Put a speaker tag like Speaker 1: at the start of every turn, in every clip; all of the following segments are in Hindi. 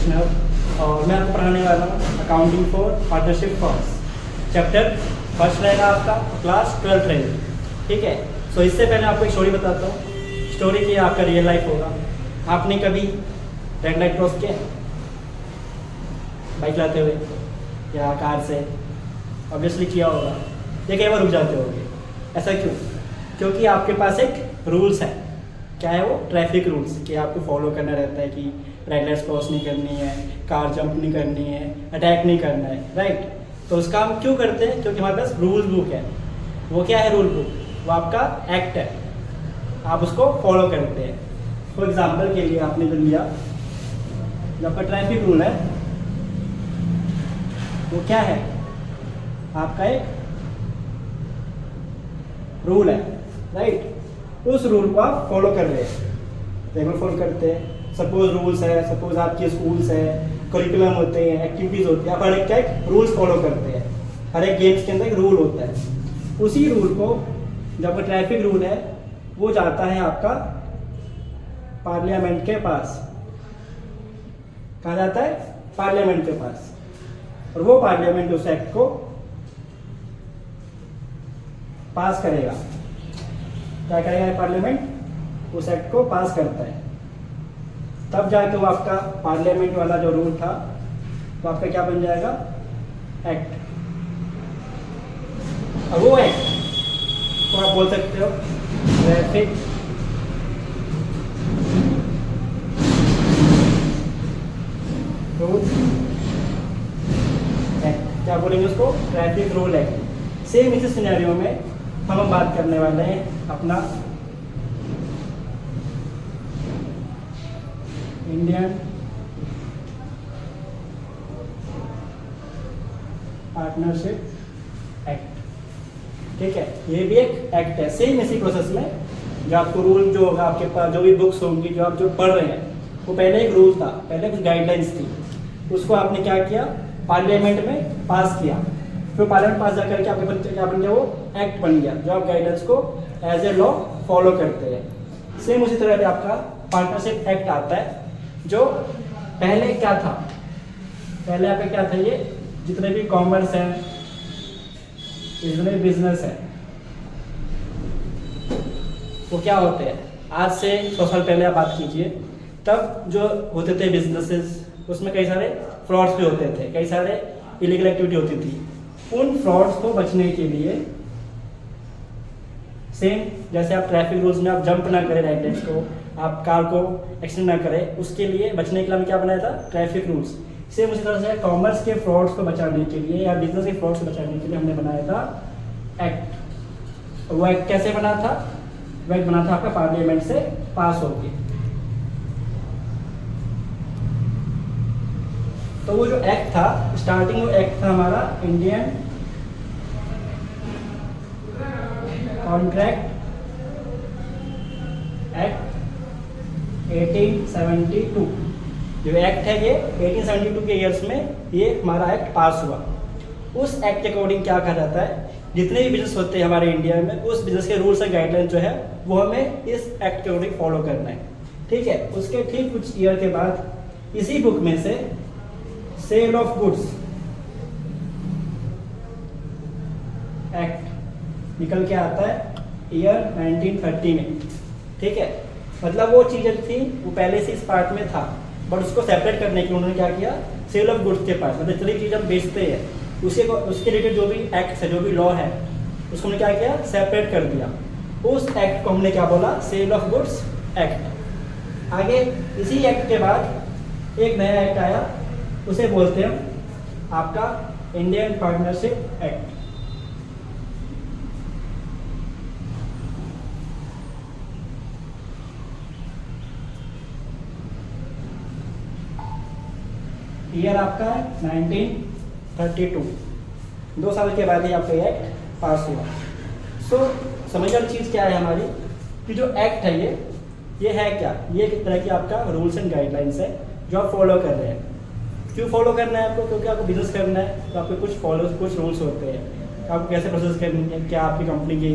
Speaker 1: कृष्णा और मैं आपको पढ़ाने वाला हूँ accounting for partnership firms. Chapter first रहेगा आपका, क्लास 12th रहेगी, ठीक है। सो इससे पहले आपको एक स्टोरी बताता हूँ। स्टोरी की आपका रियल लाइफ होगा। आपने कभी रेड लाइट क्रॉस किया बाइक चलाते हुए या कार से? ऑब्वियसली किया होगा। या कई बार रुक जाते होंगे। ऐसा क्यों? क्योंकि आपके पास एक रूल्स है। क्या है वो? ट्रैफिक रूल्स, कि आपको फॉलो करना रहता है कि रेड लाइट्स क्रॉस नहीं करनी है, कार जंप नहीं करनी है, अटैक नहीं करना है, राइट। तो उसका हम क्यों करते हैं? क्योंकि हमारे पास रूल बुक है। वो क्या है रूल बुक? वो आपका एक्ट है, आप उसको फॉलो करते हैं। फॉर एग्जाम्पल के लिए आपने जो लिया, जो आपका ट्रैफिक रूल है वो क्या है? आपका एक रूल है, राइट। उस रूल को आप फॉलो कर रहे हैं, रेगुलर फॉलो करते हैं। सपोज रूल्स है, सपोज आपके स्कूल्स है, करिकुलम होते हैं, एक्टिविटीज होती है, आप हर एक का एक रूल्स फॉलो करते हैं। हर एक गेम्स के अंदर एक रूल होता है। उसी रूल को, जो आपका ट्रैफिक रूल है, वो जाता है आपका पार्लियामेंट के पास। कहाँ जाता है? पार्लियामेंट के पास। और वो पार्लियामेंट उस एक्ट को पास करेगा। क्या करेगा पार्लियामेंट? उस एक्ट को पास करता है। तब जाके वो आपका पार्लियामेंट वाला जो रूल था तो आपका क्या बन जाएगा? एक्ट। और वो एक्ट तो आप बोल सकते हो ट्रैफिक रूल एक्ट। क्या बोलेंगे उसको? Traffic rule act. सेम इसी सिनेरियो में हम बात करने वाले हैं अपना इंडियन पार्टनरशिप एक्ट, ठीक है। ये भी एक एक्ट है। सेम इसी प्रोसेस में जो आपको रूल जो होगा, आपके पास जो भी बुक्स होंगी जो आप जो पढ़ रहे हैं, वो पहले एक रूल था, पहले कुछ गाइडलाइंस थी। उसको आपने क्या किया? पार्लियामेंट में पास किया। फिर पार्लियामेंट पास जा करके आपके बच्चे क्या बन गया? वो एक्ट बन गया, जो आप गाइडेंस को एज ए लॉ फॉलो करते हैं। सेम उसी तरह भी आपका पार्टनरशिप एक्ट आता है, जो पहले क्या था? पहले आपका क्या था? ये जितने भी कॉमर्स हैं, जितने भी बिजनेस है, वो क्या होते हैं? आज से 100 साल पहले आप बात कीजिए, तब जो होते थे बिजनेसेस, उसमें कई सारे फ्रॉड्स भी होते थे, कई सारे इलीगल एक्टिविटी होती थी। उन फ्रॉड्स को बचने के लिए सेम जैसे आप ट्रैफिक रूल्स में आप जंप ना करें रेड लाइट्स को, आप कार को एक्सीडेंट ना करें, उसके लिए बचने के लिए हमने क्या बनाया था? Traffic rules. सेम उसी तरह से कॉमर्स के फ्रॉड्स को बचाने के लिए या बिजनेस के फ्रॉड्स को बचाने के लिए हमने बनाया था एक्ट। वो एक्ट कैसे बना था? वो एक्ट बना था आपका पार्लियामेंट से पास होके। तो वो जो एक्ट था, स्टार्टिंग वो एक्ट था हमारा इंडियन कॉन्ट्रैक्ट एक्ट 1872। जो एक्ट है ये 1872 के ईयर्स में ये हमारा एक्ट पास हुआ। उस एक्ट के अकॉर्डिंग क्या कहा जाता है? जितने भी बिजनेस होते हैं हमारे इंडिया में, उस बिजनेस के रूल्स एंड गाइडलाइन जो है वो हमें इस एक्ट के अकॉर्डिंग फॉलो करना है, ठीक है। उसके ठीक कुछ ईयर के बाद इसी बुक में से सेल ऑफ गुड्स एक्ट निकल के आता है ईयर 1930 में, ठीक है। मतलब वो चीज़ें थी वो पहले से इस पार्ट में था, बट उसको सेपरेट करने के लिए उन्होंने क्या किया? सेल ऑफ गुड्स के पास, मतलब जितनी चीज़ हम बेचते हैं उसके रिलेटेड जो भी एक्ट है, जो भी लॉ है, उसको हमने क्या किया? सेपरेट कर दिया। उस एक्ट को हमने क्या बोला? Sale of goods act. आगे इसी एक्ट के बाद एक नया एक्ट आया, उसे बोलते हैं आपका इंडियन पार्टनरशिप एक्ट। ईयर आपका है 1932। 2 साल के बाद ही आपका एक्ट पास हुआ। सो समझ वाली चीज़ क्या है हमारी, कि जो एक्ट है ये है क्या? ये एक तरह की आपका रूल्स एंड गाइडलाइंस है जो आप फॉलो कर रहे हैं। क्यों फॉलो करना है आपको? क्योंकि आपको बिजनेस करना है, तो आपके कुछ रूल्स होते हैं। आपको कैसे प्रोसेस करनी है, क्या आपकी कंपनी की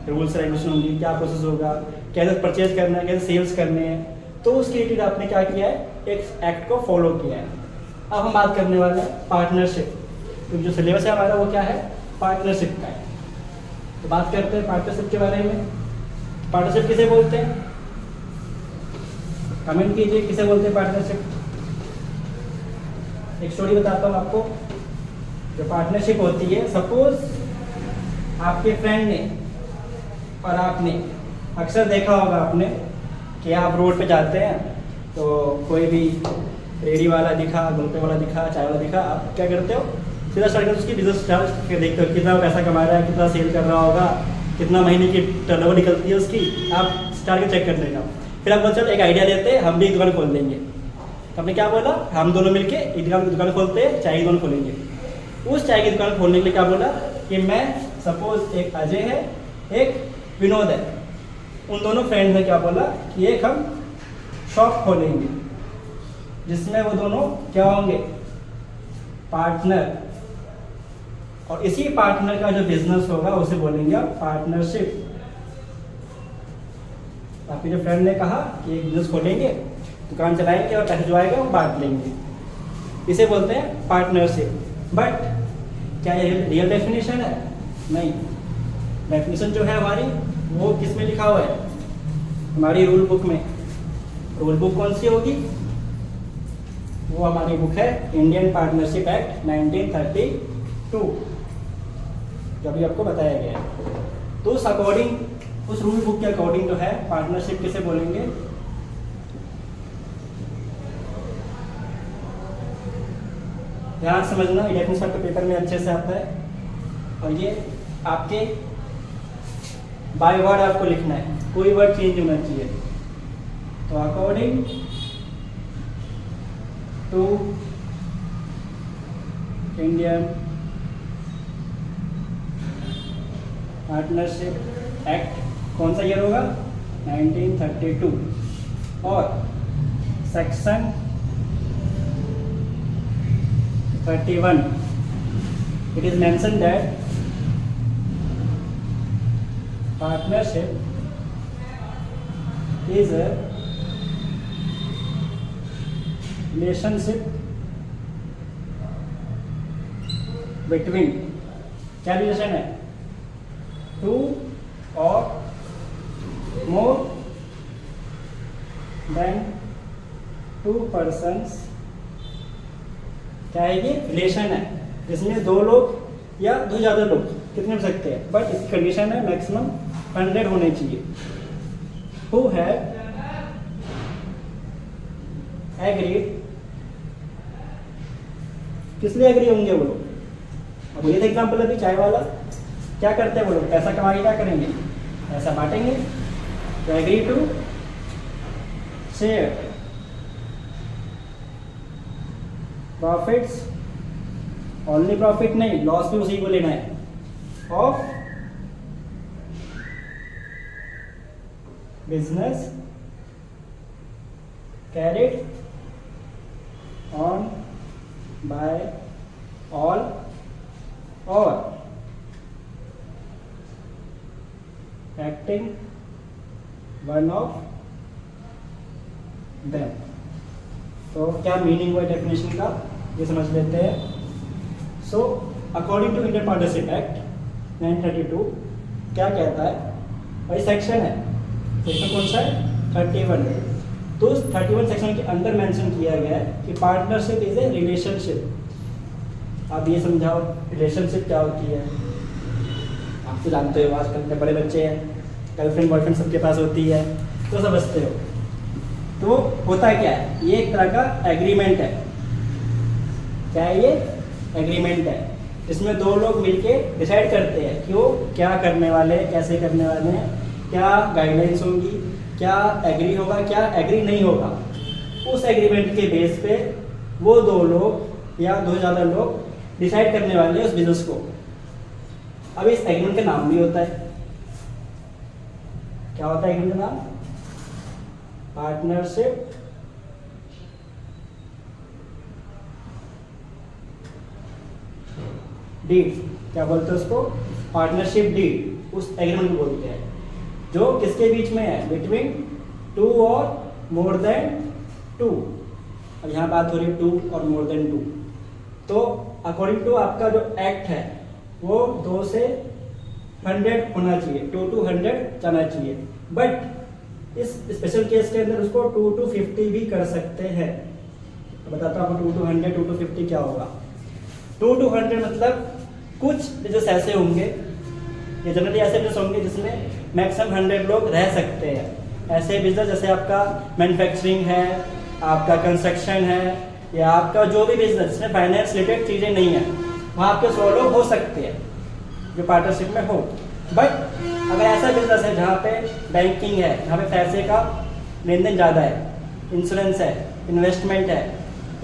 Speaker 1: रूल्स रेगुलेशन होंगी, क्या प्रोसेस होगा, कैसे परचेज करना है, कैसे सेल्स करने हैं, तो उस रिलेटेड आपने क्या किया है, एक एक्ट को फॉलो किया है। अब हम बात करने वाले हैं पार्टनरशिप, क्योंकि जो सिलेबस है हमारा वो क्या है, पार्टनरशिप का है। तो बात करते हैं पार्टनरशिप के बारे में। पार्टनरशिप किसे बोलते हैं, कमेंट कीजिए किसे बोलते हैं पार्टनरशिप। एक स्टोरी बताता हूँ आपको। जो पार्टनरशिप होती है, सपोज आपके फ्रेंड ने और आपने, अक्सर देखा होगा आपने कि आप रोड पे जाते हैं तो कोई भी रेडी वाला दिखा, गोलगप्पे वाला दिखा, चाय वाला दिखा, आप क्या करते हो, सीधा स्टार्ट करके उसकी बिजनेस स्टार्ट देखते हो, कितना पैसा कमा रहा है, कितना सेल कर रहा होगा, कितना महीने की टर्नओवर निकलती है उसकी, आप स्टार्ट कर चेक करने का। फिर आप बोलते एक आइडिया देते हैं, हम भी एक दुकान खोल देंगे। तो आपने क्या बोला, हम दोनों मिलके एक दुकान खोलते हैं, चाय की दुकान खोलेंगे। उस चाय की दुकान खोलने के लिए क्या बोला कि मैं, सपोज एक अजय है, एक विनोद है, उन दोनों फ्रेंड्स ने क्या बोला कि एक हम शॉप खोलेंगे जिसमें वो दोनों क्या होंगे, पार्टनर। और इसी पार्टनर का जो बिजनेस होगा उसे बोलेंगे आप पार्टनरशिप। आपके जो फ्रेंड ने कहा कि एक बिजनेस खोलेंगे, दुकान चलाएंगे और पैसे जो आएगा वो बांट लेंगे, इसे बोलते हैं पार्टनरशिप। बट क्या ये रियल डेफिनेशन है? नहीं। डेफिनेशन जो है हमारी वो किस में लिखा हुआ है, हमारी रूल बुक में। रूल बुक कौन सी होगी, वो हमारी बुक है इंडियन पार्टनरशिप एक्ट 1932, जो अभी आपको बताया गया है। तो उस अकॉर्डिंग, उस रूल बुक के अकॉर्डिंग जो है पार्टनरशिप किसे बोलेंगे, ध्यान समझना, ये डेफिनेशन आपके पेपर में अच्छे से आता है और ये आपके बाय वर्ड आपको लिखना है, कोई वर्ड चेंज होना चाहिए। तो according to Indian partnership act, कौन सा ईयर होगा, 1932, और section 31, it is mentioned that partnership is a relationship between, क्या रिलेशन है, टू और मोर देन टू पर्सन्स। क्या है ये, रिलेशन है जिसमें दो लोग या दो ज़्यादा लोग कितने हो सकते हैं, बट इसकी कंडीशन है मैक्सिमम 100 होने चाहिए। हु हैव एग्रीड, किस लिए एग्री होंगे वो लोग, अब ये एग्जाम्पल अभी चाय वाला, क्या करते हैं वो लोग, पैसा कमा के क्या करेंगे, पैसा बांटेंगे। तो agree to share profits, only profit नहीं, लॉस भी उसी को लेना है, of business carried on by all और एक्टिंग वन ऑफ देम। तो क्या मीनिंग हुआ डेफिनेशन का, ये समझ लेते हैं। So according to Indian partnership act 1932 क्या कहता है, भाई सेक्शन है, सेक्शन कौन सा है, 31। तो उस 31 सेक्शन के अंदर मेंशन किया गया है कि पार्टनरशिप इज ए रिलेशनशिप। आप ये समझाओ रिलेशनशिप क्या होती है, आप तो जानते हो, आजकल के बड़े बच्चे हैं, गर्लफ्रेंड बॉयफ्रेंड सबके पास होती है, तो समझते हो। तो होता क्या है, ये एक तरह का एग्रीमेंट है। क्या है ये, एग्रीमेंट है, इसमें दो लोग मिलके डिसाइड करते हैं कि वो क्या करने वाले हैं, कैसे करने वाले हैं, क्या गाइडलाइंस होंगी, क्या एग्री होगा, क्या एग्री नहीं होगा। उस एग्रीमेंट के बेस पे वो दो लोग या दो ज़्यादा लोग डिसाइड करने वाले हैं उस बिजनेस को। अब इस एग्रीमेंट का नाम भी होता है, क्या होता है एग्रीमेंट का नाम, पार्टनरशिप डीड। क्या बोलते हैं उसको, पार्टनरशिप डीड, उस एग्रीमेंट को बोलते हैं, जो किसके बीच में है, बिटवीन टू और मोर देन 2। अब यहाँ बात हो रही है 2 और मोर देन 2। तो अकॉर्डिंग टू आपका जो एक्ट है वो 2 से 100 होना चाहिए, 2 to 100 जाना चाहिए। बट इस स्पेशल केस के अंदर उसको 2 to 50 भी कर सकते हैं। तो बताता हूँ 2 to 100, 2 to 50 क्या होगा। 2 to 100 मतलब कुछ बिजनेस ऐसे होंगे, ये जनरली ऐसे बिजनेस होंगे जिसमें मैक्सिमम 100 लोग रह सकते हैं। ऐसे बिजनेस जैसे आपका मैन्युफैक्चरिंग है, आपका कंस्ट्रक्शन है, या आपका जो भी बिजनेस जिसमें फाइनेंस रिलेटेड चीज़ें नहीं है, वहाँ आपके 100 लोग हो सकते हैं जो पार्टनरशिप में हो। बट अगर ऐसा बिजनेस है जहाँ पे बैंकिंग है, जहाँ पे पैसे का लेन देन ज़्यादा है, इंश्योरेंस है, इन्वेस्टमेंट है,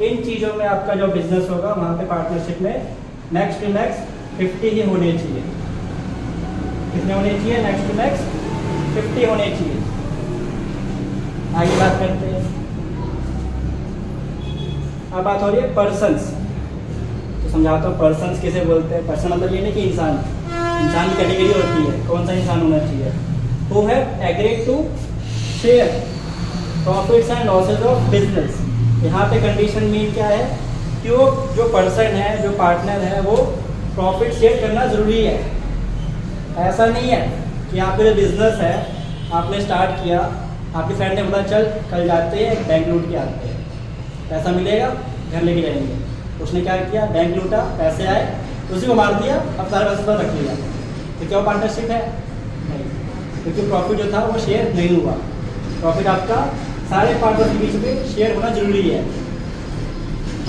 Speaker 1: इन चीज़ों में आपका जो बिजनेस होगा वहाँ पे पार्टनरशिप में मैक्स टू मैक्स 50 ही होने चाहिए। कितने होने चाहिए? मैक्स टू मैक्स 50 होने चाहिए। आगे बात करते हैं। अब बात हो रही है पर्सन्स। तो समझाता हूँ पर्सन्स किसे बोलते हैं। पर्सन मतलब ये नहीं कि इंसान की कैटेगरी होती है, कौन सा इंसान होना चाहिए। Who have agreed to share profits and losses of business. यहाँ पे कंडीशन मीन क्या है कि वो जो पर्सन है, जो पार्टनर है, वो प्रॉफिट शेयर करना ज़रूरी है। ऐसा नहीं है कि आपका जो बिजनेस है आपने स्टार्ट किया, आपके फ्रेंड ने बोला चल कल जाते हैं बैंक लूट के आते हैं, पैसा मिलेगा घर लेके जाएंगे। उसने क्या किया? बैंक लूटा, पैसे आए, उसी को मार दिया, अब सारा पैसा रख लिया। तो क्या वो पार्टनरशिप है? नहीं, क्योंकि प्रॉफिट जो था वो शेयर नहीं हुआ। प्रॉफिट आपका सारे पार्टनर के बीच में शेयर होना जरूरी है।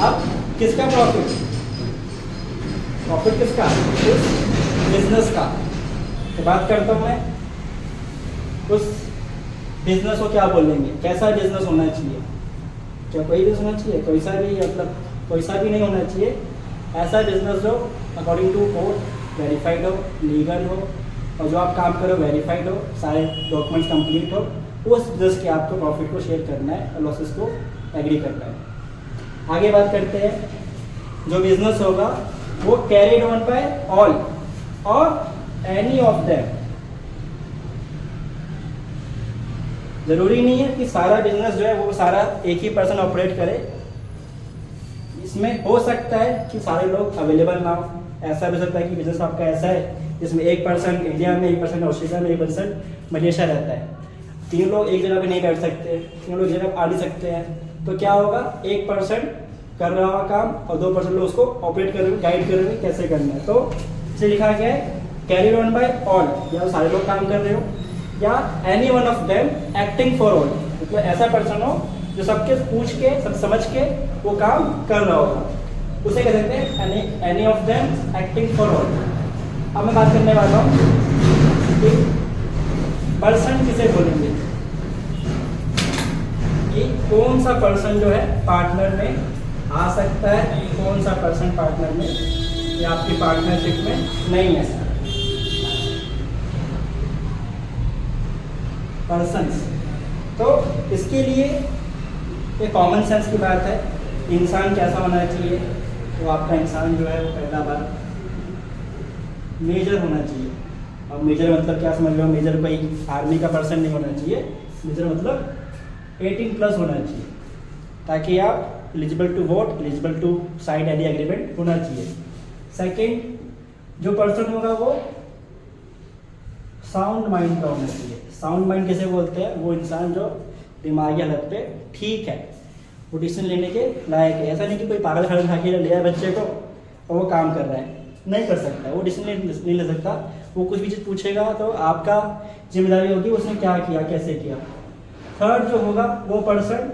Speaker 1: अब किसका प्रॉफिट? प्रॉफिट किसका? उस बिजनेस का। तो बात करता हूँ मैं उस बिजनेस को क्या बोलेंगे, कैसा बिजनेस होना चाहिए। क्या कोई बिजनेस होना चाहिए? कोई सा भी, मतलब कोई सा भी नहीं होना चाहिए। ऐसा बिजनेस जो अकॉर्डिंग टू कोड वेरीफाइड हो, लीगल हो, और जो आप काम करो वेरीफाइड हो, सारे डॉक्यूमेंट्स कंप्लीट हो, उस बिजनेस के आपको प्रॉफिट को शेयर करना है और लॉसेस को एग्री करना है। आगे बात करते हैं। जो बिजनेस होगा वो कैरिड ऑन बाय ऑल और एनी ऑफ देम। जरूरी नहीं है कि सारा बिजनेस जो है वो सारा एक ही पर्सन ऑपरेट करे। इसमें हो सकता है कि सारे लोग अवेलेबल ना हो। ऐसा भी सकता है कि बिजनेस आपका ऐसा है जिसमें एक पर्सन इंडिया में, एक पर्सन ऑस्ट्रेलिया में, एक पर्सन मलेशिया रहता है। 3 लोग एक जगह पे नहीं बैठ सकते, 3 लोग एक जगह आ नहीं सकते हैं। तो क्या होगा? एक पर्सन कर रहा होगा काम और 2 पर्सन लोग उसको ऑपरेट कर रहे हैं, गाइड कर रहे हैं कैसे करना है। तो इसे लिखा गया है कैरी ऑन बाय ऑल, या सारे लोग काम कर रहे हो, या any one of them acting for all, मतलब ऐसा पर्सन हो जो सबके पूछ के, सब समझ के वो काम कर रहा होगा, उसे कह सकते हैं any of them acting for all. अब मैं बात करने वाला हूँ कि पर्सन किसे बोलेंगे, कि कौन सा पर्सन जो है पार्टनर में आ सकता है, कौन सा पर्सन पार्टनर में या आपकी पार्टनरशिप में नहीं है। पर्सन्स, तो इसके लिए एक कॉमन सेंस की बात है। इंसान कैसा होना चाहिए? तो आपका इंसान जो है वो पहला बार मेजर होना चाहिए। अब मेजर मतलब क्या समझ लो? मेजर कोई आर्मी का पर्सन नहीं होना चाहिए। मेजर मतलब 18+ होना चाहिए, ताकि आप eligible to vote, eligible to sign any agreement होना चाहिए। सेकंड, जो पर्सन होगा वो साउंड माइंड का होना चाहिए। साउंड माइंड किसे बोलते हैं? वो इंसान जो दिमागी हालत पे ठीक है, वो डिसीजन लेने के लायक है। ऐसा नहीं कि कोई पागल खड़े उठा के लिया बच्चे को और वो काम कर रहा है, नहीं कर सकता, वो डिसीजन नहीं ले सकता। वो कुछ भी चीज़ पूछेगा तो आपका जिम्मेदारी होगी उसने क्या किया, कैसे किया। थर्ड जो होगा वो पर्सन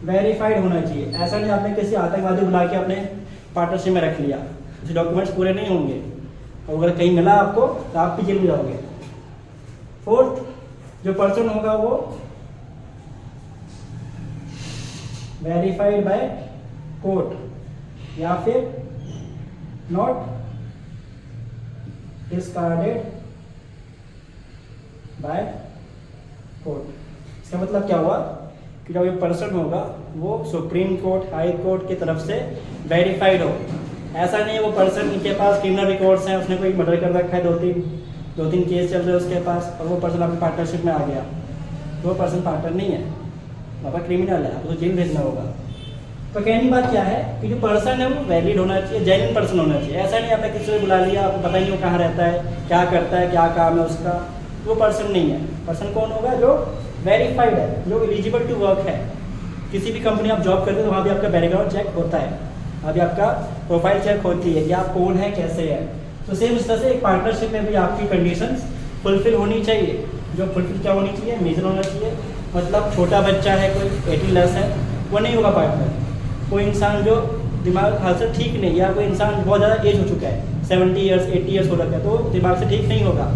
Speaker 1: वेरीफाइड होना चाहिए। ऐसा नहीं आपने किसी आतंकवादी बुला के अपने पार्टनरशिप में रख लिया, उसके डॉक्यूमेंट्स पूरे नहीं होंगे, और अगर कहीं मिला आपको तो आप भी जेल में जाओगे। फोर्थ जो पर्सन होगा वो वेरीफाइड बाय कोर्ट या फिर नॉट डिस्कार्डेड बाय कोर्ट। इसका मतलब क्या हुआ कि जब ये पर्सन होगा वो सुप्रीम कोर्ट, हाई कोर्ट की तरफ से वेरीफाइड हो। ऐसा नहीं है वो पर्सन के पास क्रिमिनल रिकॉर्ड्स हैं, उसने कोई मर्डर कर रखा है, दो तीन केस चल रहे हैं उसके पास, और वो पर्सन आपकी पार्टनरशिप में आ गया, तो वो पर्सन पार्टनर नहीं है। आपका क्रिमिनल है, आपको जेल भेजना होगा। तो कहने की बात क्या है कि जो पर्सन है वो वैलिड होना चाहिए, जेन्युइन पर्सन होना चाहिए। ऐसा नहीं आपने किसी को बुला लिया, आपको पता नहीं वो कहाँ रहता है, क्या करता है, क्या काम है उसका, वो पर्सन नहीं है। पर्सन कौन होगा? जो वेरीफाइड है, जो एलिजिबल टू वर्क है। किसी भी कंपनी आप जॉब करते हो तो वहाँ भी आपका बैकग्राउंड चेक होता है, अभी आपका प्रोफाइल चेक होती है कि आप कौन है, कैसे है। तो सेम इस तरह से एक पार्टनरशिप में भी आपकी कंडीशंस फुलफिल होनी चाहिए। जो फुलफिल क्या होनी चाहिए? मेजर होना चाहिए। मतलब छोटा बच्चा है, कोई 18+ है, वो नहीं होगा पार्टनर। कोई इंसान जो दिमाग हाल से ठीक नहीं, या कोई इंसान बहुत ज़्यादा एज हो चुका है, 70 ईयर्स 80 ईयर्स हो रखा है, तो दिमाग से ठीक नहीं होगा,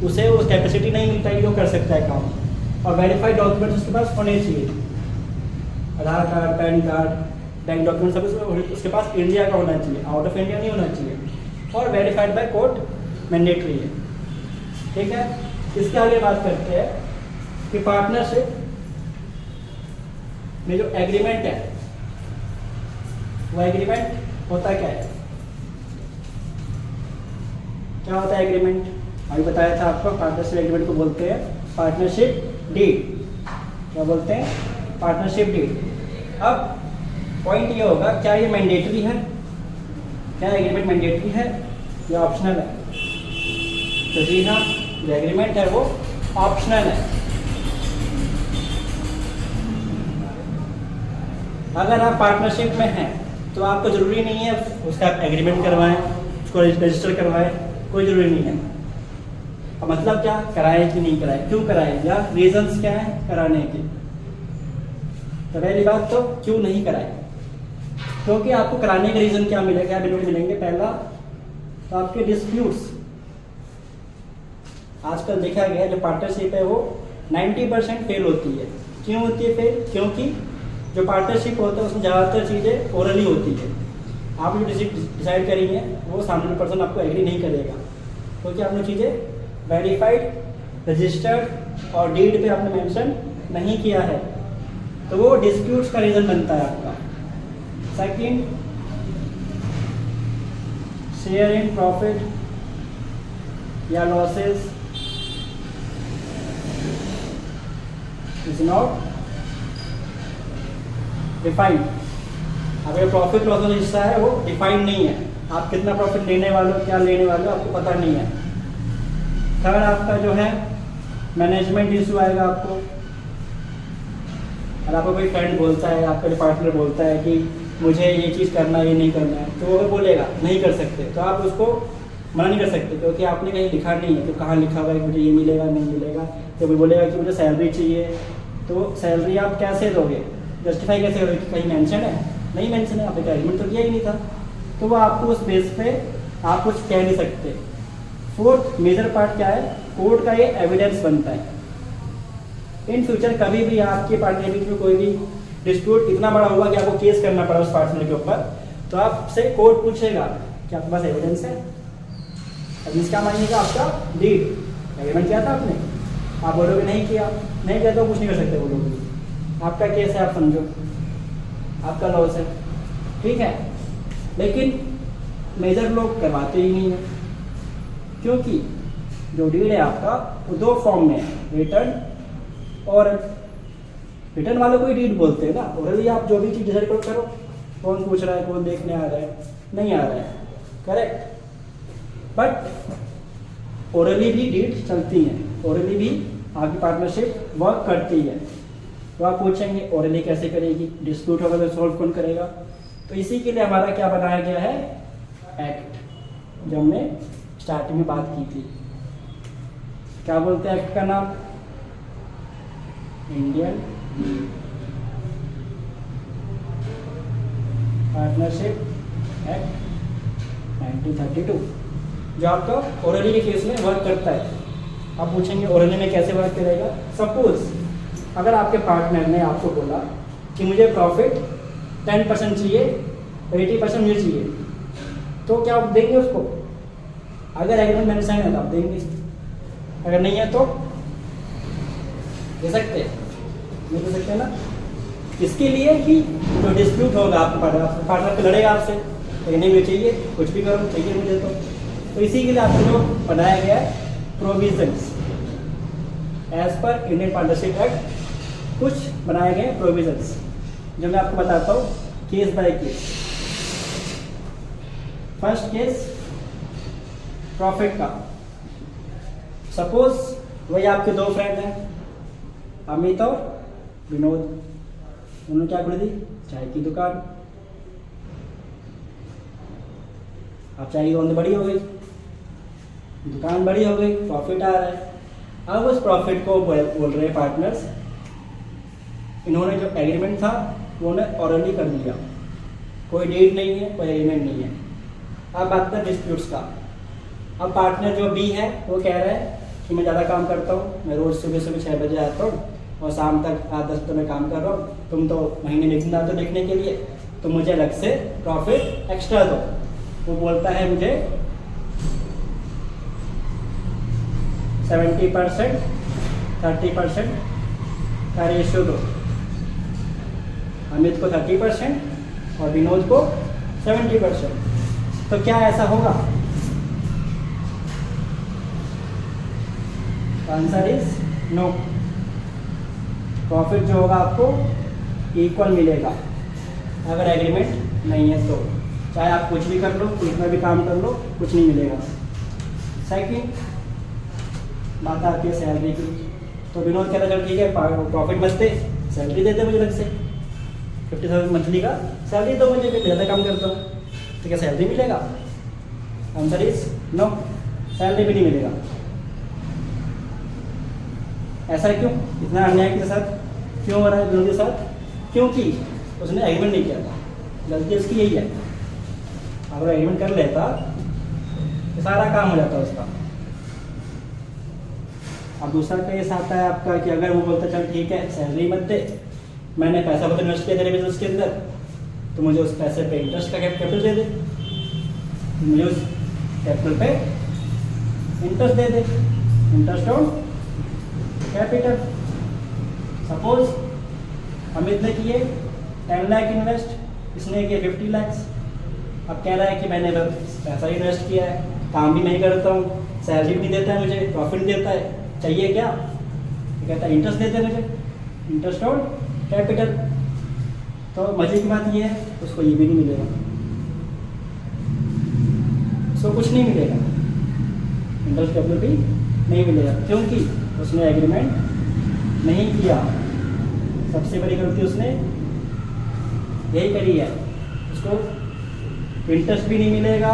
Speaker 1: उसे वो कैपेसिटी नहीं मिलता है, जो कर सकता है काम। और वेरीफाइड डॉक्यूमेंट्स उसके पास होने चाहिए, Aadhaar card, PAN card, bank document सब उसके पास इंडिया का होना चाहिए, आउट ऑफ इंडिया नहीं होना चाहिए। और वेरीफाइड बाय कोर्ट मैंडेटरी है, ठीक है। इसके आगे बात करते हैं कि पार्टनरशिप में जो एग्रीमेंट है, वो एग्रीमेंट होता क्या है? क्या होता है एग्रीमेंट? अभी बताया था आपको, पार्टनरशिप एग्रीमेंट को बोलते हैं पार्टनरशिप डीड। क्या बोलते हैं? Partnership deed. अब पॉइंट ये होगा, क्या ये मैंडेटरी है? क्या एग्रीमेंट मैंडेटरी है या ऑप्शनल है? तो जी हाँ, जो एग्रीमेंट है वो ऑप्शनल है। अगर आप पार्टनरशिप में हैं तो आपको ज़रूरी नहीं है उसका आप एग्रीमेंट करवाएं, उसको रजिस्टर करवाएं, कोई ज़रूरी नहीं है। अब मतलब क्या, कराएं कि नहीं कराएं, क्यों कराएं, या रीजंस क्या है कराने के। तो पहली बात तो क्यों नहीं कराएं, क्योंकि आपको कराने के रीज़न क्या मिलेगा, क्या मिलेंगे? पहला तो आपके डिस्प्यूट्स। आजकल देखा गया जो पार्टनरशिप है वो 90% फेल होती है। क्यों होती है फेल? क्योंकि जो पार्टनरशिप होता है उसमें ज़्यादातर चीज़ें ओरली होती है। आप जो डिसाइड करेंगे वो सामने पर्सन आपको एग्री नहीं करेगा, क्योंकि आपने चीज़ें वेरीफाइड, रजिस्टर्ड और डीड पे आपने मेंशन नहीं किया है, तो वो डिस्प्यूट्स का रीज़न बनता है आपका। सेकंड, शेयर इन प्रॉफिट या लॉसेस इज नॉट डिफाइंड। अगर प्रॉफिट लॉस का हिस्सा है वो डिफाइंड नहीं है, आप कितना प्रॉफिट लेने वाले हो, क्या लेने वाले हो, आपको पता नहीं है। थर्ड, आपका जो है मैनेजमेंट इशू आएगा आपको। और आपको कोई फ्रेंड बोलता है, आपका जो पार्टनर बोलता है कि मुझे ये चीज़ करना है, ये नहीं करना है, तो वो अगर बोलेगा नहीं कर सकते, तो आप उसको मना नहीं कर सकते, क्योंकि आपने कहीं लिखा नहीं है। तो कहाँ लिखा हुआ है मुझे ये मिलेगा, नहीं मिलेगा। तो वो बोलेगा कि मुझे सैलरी चाहिए, तो सैलरी आप कैसे दोगे, जस्टिफाई कैसे करोगे कि कहीं मेंशन है? नहीं मेंशन है, आपने एग्रीमेंट तो किया ही नहीं था, तो वो आपको उस बेस पे आप कुछ कह नहीं सकते। फोर्थ मेजर पार्ट क्या है? कोर्ट का ये एविडेंस बनता है। इन फ्यूचर कभी भी आपके पार्टनर के बीच में कोई भी डिस्प्यूट इतना बड़ा हुआ कि आपको केस करना पड़ा उस पार्टनर के ऊपर, तो आपसे कोर्ट पूछेगा कि आपके पास एविडेंस है। अब इसका मानिएगा आपका डीड, एग्रीमेंट किया था आपने, आप बोलोगे नहीं किया, नहीं किया तो कुछ नहीं कर सकते बोलोगे, आपका केस है, आप समझो आपका लॉस है, ठीक है। लेकिन मेजर लोग करवाते ही नहीं है, क्योंकि जो डीड है आपका वो दो फॉर्म में है, रिटर्न और रिटर्न वालों को ही डीड बोलते हैं ना। ओरली आप जो भी चीज़ डिसाइड करो, कौन पूछ रहा है, कौन देखने आ रहा है, नहीं आ रहा है, करेक्ट। बट ओरली भी डीड चलती हैं, ओरली भी आपकी पार्टनरशिप वर्क करती है। तो आप पूछेंगे ओरली कैसे करेगी, डिस्प्यूट होगा तो सॉल्व कौन करेगा? तो इसी के लिए हमारा क्या बनाया गया है? एक्ट, जो हमने स्टार्टिंग में बात की थी। क्या बोलते हैं एक्ट का नाम? इंडियन पार्टनरशिप एक्ट 1932, जो आपका ओरली के केस में वर्क करता है। आप पूछेंगे ओरली में कैसे वर्क करेगा? सपोज अगर आपके पार्टनर ने आपको बोला कि मुझे प्रॉफिट 10% चाहिए, 80% मुझे चाहिए, तो क्या आप देंगे उसको? अगर एग्रीमेंट मेंशन है तो आप देंगे, अगर नहीं है तो दे सकते हैं, नहीं दे सकते ना। इसके लिए कि जो डिस्प्यूट होगा आपके पार्टनर को लड़ेगा आपसे, तो नहीं मुझे चाहिए, कुछ भी करो चाहिए मुझे, तो इसी के लिए आपको जो बनाया गया है provisions as per Indian partnership act कुछ बनाए गए प्रोविजंस जो मैं आपको बताता हूँ case by case. First case profit का। सपोज वही आपके दो फ्रेंड हैं, अमित और विनोद। उन्होंने क्या खोली थी? चाय की दुकान। अब चाय की दुकान तो बड़ी हो गई, दुकान बड़ी हो गई, प्रॉफिट आ रहा है। अब उस प्रॉफिट को बोल रहे पार्टनर्स, इन्होंने जो एग्रीमेंट था वो उन्हें ऑलरेडी कर दिया, कोई डेट नहीं है, कोई एग्रीमेंट नहीं है। अब बात है डिस्प्यूट्स का। अब पार्टनर जो बी है वो कह रहा है कि मैं ज़्यादा काम करता हूँ, मैं रोज़ सुबह सुबह 6 बजे आता हूँ और शाम तक 8-10 बजे में काम कर रहा हूँ, तुम तो महीने में एक दिन आते हो देखने के लिए, तो मुझे अलग से प्रॉफिट एक्स्ट्रा दो। वो बोलता है मुझे 70% 30% का रेशियो दो। अमित को 30% और विनोद को 70%। तो क्या ऐसा होगा? Answer is no. प्रॉफिट जो होगा आपको इक्वल मिलेगा अगर एग्रीमेंट नहीं है तो। चाहे आप कुछ भी कर लो, कितना भी काम कर लो, कुछ नहीं मिलेगा। सेकंड बात आती है सैलरी की। तो विनोद कहता है चल ठीक है, प्रॉफिट मत दे, सैलरी दे दे मुझे अलग से 50,000 मंथली का सैलरी दो मुझे, मैं ज़्यादा काम करता हूँ। तो क्या सैलरी मिलेगा? आंसर इज नो, सैलरी भी नहीं मिलेगा। ऐसा क्यों? इतना अन्याय के साथ क्यों हो रहा है विनोद के साथ? क्योंकि उसने एग्रीमेंट नहीं किया था। गलती उसकी यही है। अगर एग्रीमेंट कर लेता तो सारा काम हो जाता उसका। अब दूसरा केस आता है आपका कि अगर वो बोलता चल ठीक है सैलरी मत दे, मैंने पैसा बहुत इन्वेस्ट किया तेरे बिजनेस के अंदर, तो मुझे उस पैसे पे इंटरेस्ट का कैपिटल दे दे, मुझे उस कैपिटल पे interest they they, interest on capital. Suppose Amit ने किए 10 लाख इन्वेस्ट, इसने किए 50 लाख। अब कह रहा है कि मैंने पैसा इन्वेस्ट किया है, काम भी नहीं करता हूँ, सैलरी भी नहीं देता है मुझे, प्रॉफिट देता है, चाहिए क्या? तो कहता है इंटरेस्ट देते मुझे, इंटरेस्ट ऑन कैपिटल। तो मजे की बात ये है उसको ये भी नहीं मिलेगा, उसको कुछ नहीं मिलेगा, इंटरेस्ट कैपिटल भी नहीं मिलेगा, क्योंकि उसने एग्रीमेंट नहीं किया। सबसे बड़ी गलती उसने यही करी है। उसको इंटरेस्ट भी नहीं मिलेगा।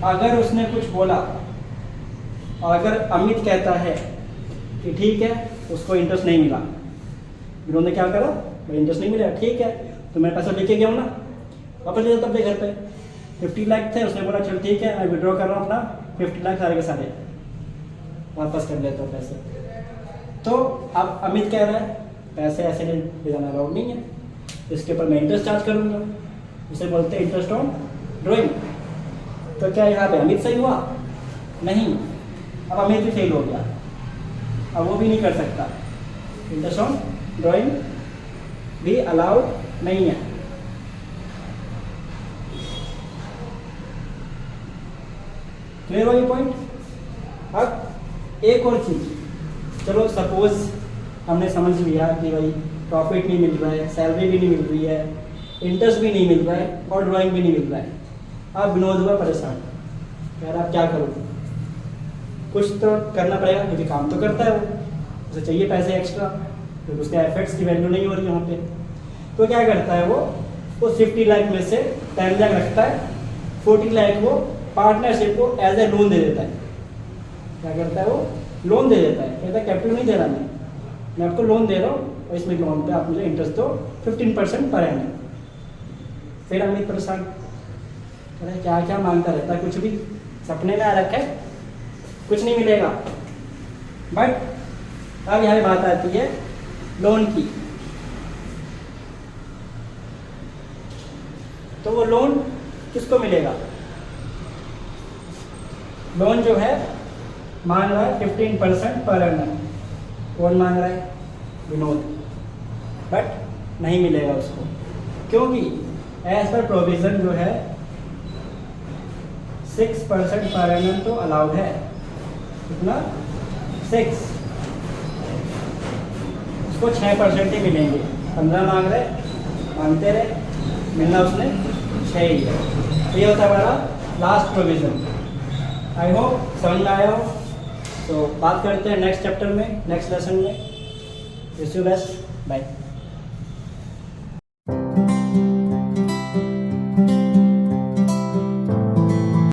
Speaker 1: अगर उसने कुछ बोला और अगर अमित कहता है कि ठीक है उसको इंटरेस्ट नहीं मिला, विनोद ने क्या करा? भाई इंटरेस्ट नहीं मिला, ठीक है तो मैं पैसा लेके गया हूँ ना, वापस ले जाता अपने घर पे। 50 लाख थे, उसने बोला चल ठीक है मैं विड्रॉ कर रहा हूँ अपना 50 लाख सारे के सारे, वापस कर लेता हूँ पैसे। तो अब अमित कह रहा है पैसे ऐसे ले जाना अलाउड नहीं है, इसके ऊपर मैं इंटरेस्ट चार्ज करूँगा। उसे बोलते हैं इंटरेस्ट ऑन ड्रॉइंग। तो क्या यहाँ पे अमित सही हुआ? नहीं। अब अमित भी फेल हो गया, अब वो भी नहीं कर सकता, इंटरेस्ट ऑन ड्रॉइंग भी अलाउड नहीं है। क्लियर हुआ ये पॉइंट? अब एक और चीज, चलो सपोज हमने समझ लिया कि भाई प्रॉफिट नहीं मिल रहा है, सैलरी भी नहीं मिल रही है, इंटरेस्ट भी नहीं मिल रहा है और ड्राइंग भी नहीं मिल रहा है। अब विनोद हुआ परेशान, कह रहा अब क्या करूँ? कुछ तो करना पड़ेगा क्योंकि काम तो करता है वो, उसे चाहिए पैसे एक्स्ट्रा, तो उसके एफर्ट्स की वैल्यू नहीं हो रही वहाँ पे। तो क्या करता है वो 50 लाख में से 10 लाख रखता है, 40 लाख वो पार्टनरशिप को एज ए लोन दे देता है। क्या करता है वो? लोन दे देता है, कहता है कैपिटल नहीं दे रहा मैं आपको लोन दे रहा हूँ और इसमें लोन पे आप मुझे इंटरेस्ट दो 15% पर एनम। फिर अमित परेशान, कह रहे क्या क्या मांगता रहता है, कुछ भी सपने में आ रखा है, कुछ नहीं मिलेगा। बट अब यहाँ बात आती है लोन की। तो वो लोन किसको मिलेगा? लोन जो है मांग रहा है 15% पर एनम। कौन मांग रहा है? विनोद। बट नहीं मिलेगा उसको, क्योंकि एज पर प्रोविजन जो है 6% पर एनम तो अलाउड है। कितना? 6। उसको 6% ही मिलेंगे। 15 मांग रहे, मांगते रहे, मिलना उसने 6 ही है। तो ये होता है हमारा लास्ट प्रोविज़न। आई होप समझ में आया हो। तो बात करते हैं नेक्स्ट चैप्टर में, नेक्स्ट लेसन में। Wish you best, bye.